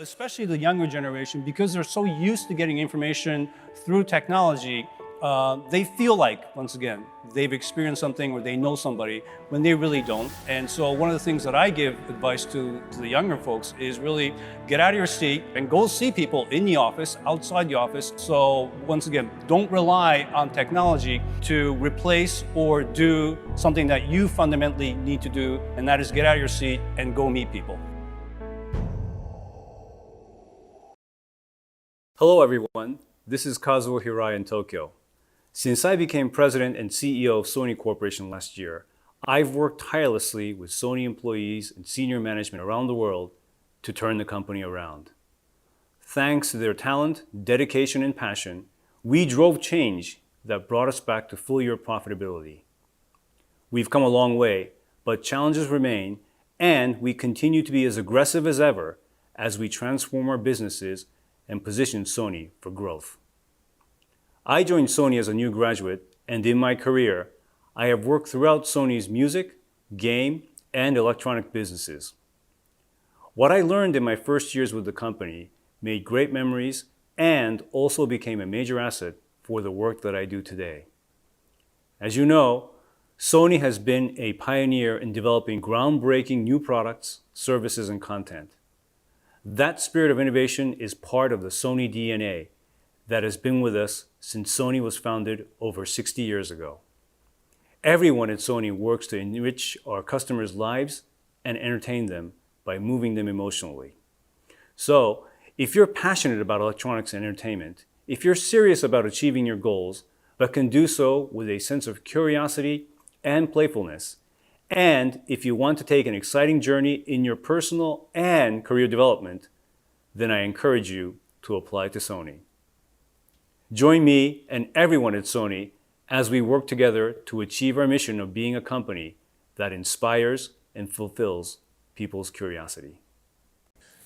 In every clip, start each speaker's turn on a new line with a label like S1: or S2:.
S1: Especially the younger generation, because they're so used to getting information through technology, they feel like, once again, they've experienced something or they know somebody when they really don't. And so one of the things that I give advice to the younger folks is really get out of your seat and go see people in the office, outside the office. So once again, don't rely on technology to replace or do something that you fundamentally need to do, and that is get out of your seat and go meet people. Hello everyone, this is Kazuo Hirai in Tokyo. Since I became president and CEO of Sony Corporation last year, I've worked tirelessly with Sony employees and senior management around the world to turn the company around. Thanks to their talent, dedication, and passion, we drove change that brought us back to full-year profitability. We've come a long way, but challenges remain, and we continue to be as aggressive as ever as we transform our businesses and position Sony for growth. I joined Sony as a new graduate, and in my career, I have worked throughout Sony's music, game, and electronic businesses. What I learned in my first years with the company made great memories and also became a major asset for the work that I do today. As you know, Sony has been a pioneer in developing groundbreaking new products, services, and content. That spirit of innovation is part of the Sony DNA that has been with us since Sony was founded over 60 years ago. Everyone at Sony works to enrich our customers' lives and entertain them by moving them emotionally. So, if you're passionate about electronics and entertainment, if you're serious about achieving your goals, but can do so with a sense of curiosity and playfulness, and if you want to take an exciting journey in your personal and career development, then I encourage you to apply to Sony. Join me and everyone at Sony as we work together to achieve our mission of being a company that inspires and fulfills people's curiosity.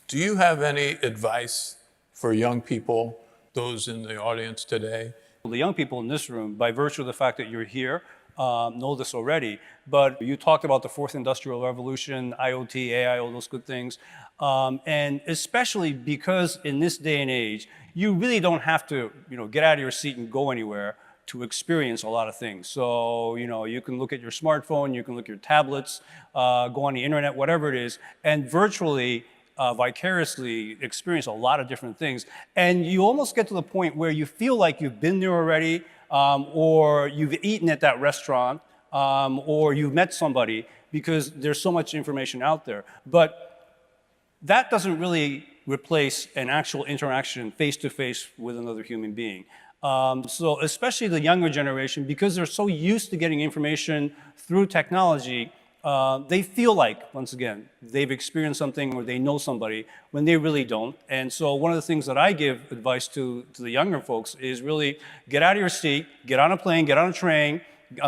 S2: Do you have any advice for young people, those in the audience today?
S1: The young people in this room, by virtue of the fact that you're here, know this already, but you talked about the fourth industrial revolution, IoT, AI, all those good things. And especially because in this day and age, you really don't have to, get out of your seat and go anywhere to experience a lot of things. So, you can look at your smartphone, you can look at your tablets, go on the internet, whatever it is, and virtually, vicariously experience a lot of different things. And you almost get to the point where you feel like you've been there already, or you've eaten at that restaurant, or you've met somebody, because there's so much information out there. But that doesn't really replace an actual interaction face-to-face with another human being. So especially the younger generation, because they're so used to getting information through technology, they feel like, once again, they've experienced something or they know somebody when they really don't. And so one of the things that I give advice to the younger folks is really get out of your seat, get on a plane, get on a train,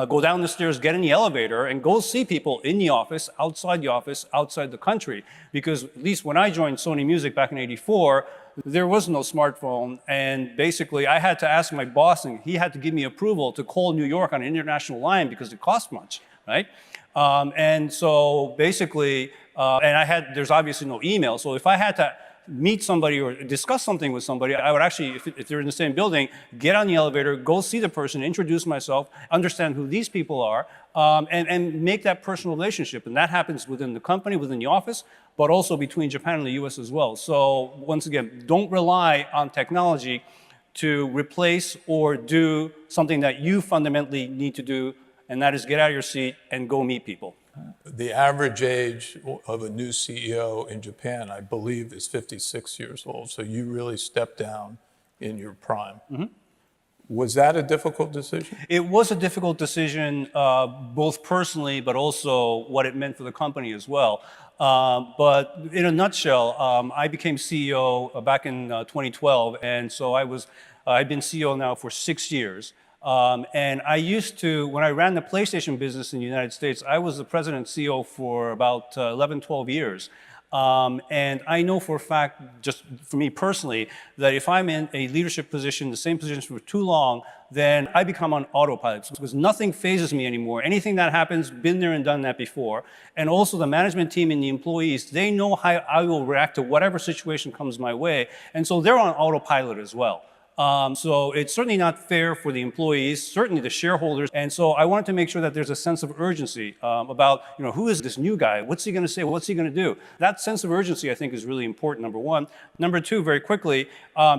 S1: go down the stairs, get in the elevator, and go see people in the office, outside the country. Because at least when I joined Sony Music back in '84, there was no smartphone, and basically I had to ask my boss, and he had to give me approval to call New York on an international line because it cost much, right? And so basically, there's obviously no email, so if I had to meet somebody or discuss something with somebody, I would actually, if they're in the same building, get on the elevator, go see the person, introduce myself, understand who these people are, and make that personal relationship. And that happens within the company, within the office, but also between Japan and the US as well. So once again, don't rely on technology to replace or do something that you fundamentally need to do, and that is get out of your seat and go meet people.
S2: The average age of a new CEO in Japan, I believe, is 56 years old. So you really stepped down in your prime. Mm-hmm. Was that a difficult decision?
S1: It was a difficult decision, both personally, but also what it meant for the company as well. But in a nutshell, I became CEO back in 2012, and so I've been CEO now for 6 years. And I used to, when I ran the PlayStation business in the United States, I was the president and CEO for about 11, 12 years. And I know for a fact, just for me personally, that if I'm in a leadership position, the same position for too long, then I become on autopilot because nothing phases me anymore. Anything that happens, been there and done that before. And also the management team and the employees, they know how I will react to whatever situation comes my way. And so they're on autopilot as well. So it's certainly not fair for the employees, certainly the shareholders. And so I wanted to make sure that there's a sense of urgency about, who is this new guy? What's he going to say? What's he going to do? That sense of urgency, I think, is really important, number one. Number two, very quickly,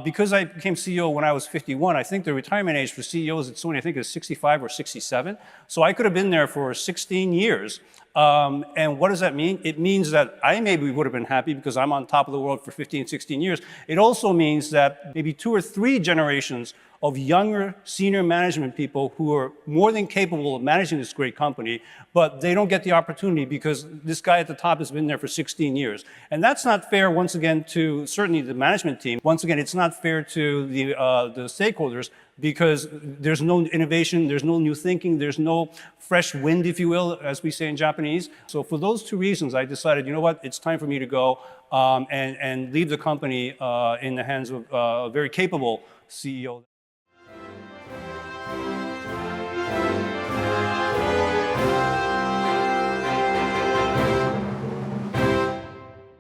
S1: because I became CEO when I was 51, I think the retirement age for CEOs at Sony, I think, is 65 or 67. So I could have been there for 16 years. And what does that mean? It means that I maybe would have been happy because I'm on top of the world for 15, 16 years. It also means that maybe 2 or 3 generations of younger senior management people who are more than capable of managing this great company, but they don't get the opportunity because this guy at the top has been there for 16 years. And that's not fair, once again, to certainly the management team. Once again, it's not fair to the stakeholders because there's no innovation, there's no new thinking, there's no fresh wind, if you will, as we say in Japanese. So for those 2 reasons, I decided, you know what, it's time for me to go and leave the company in the hands of a very capable CEO.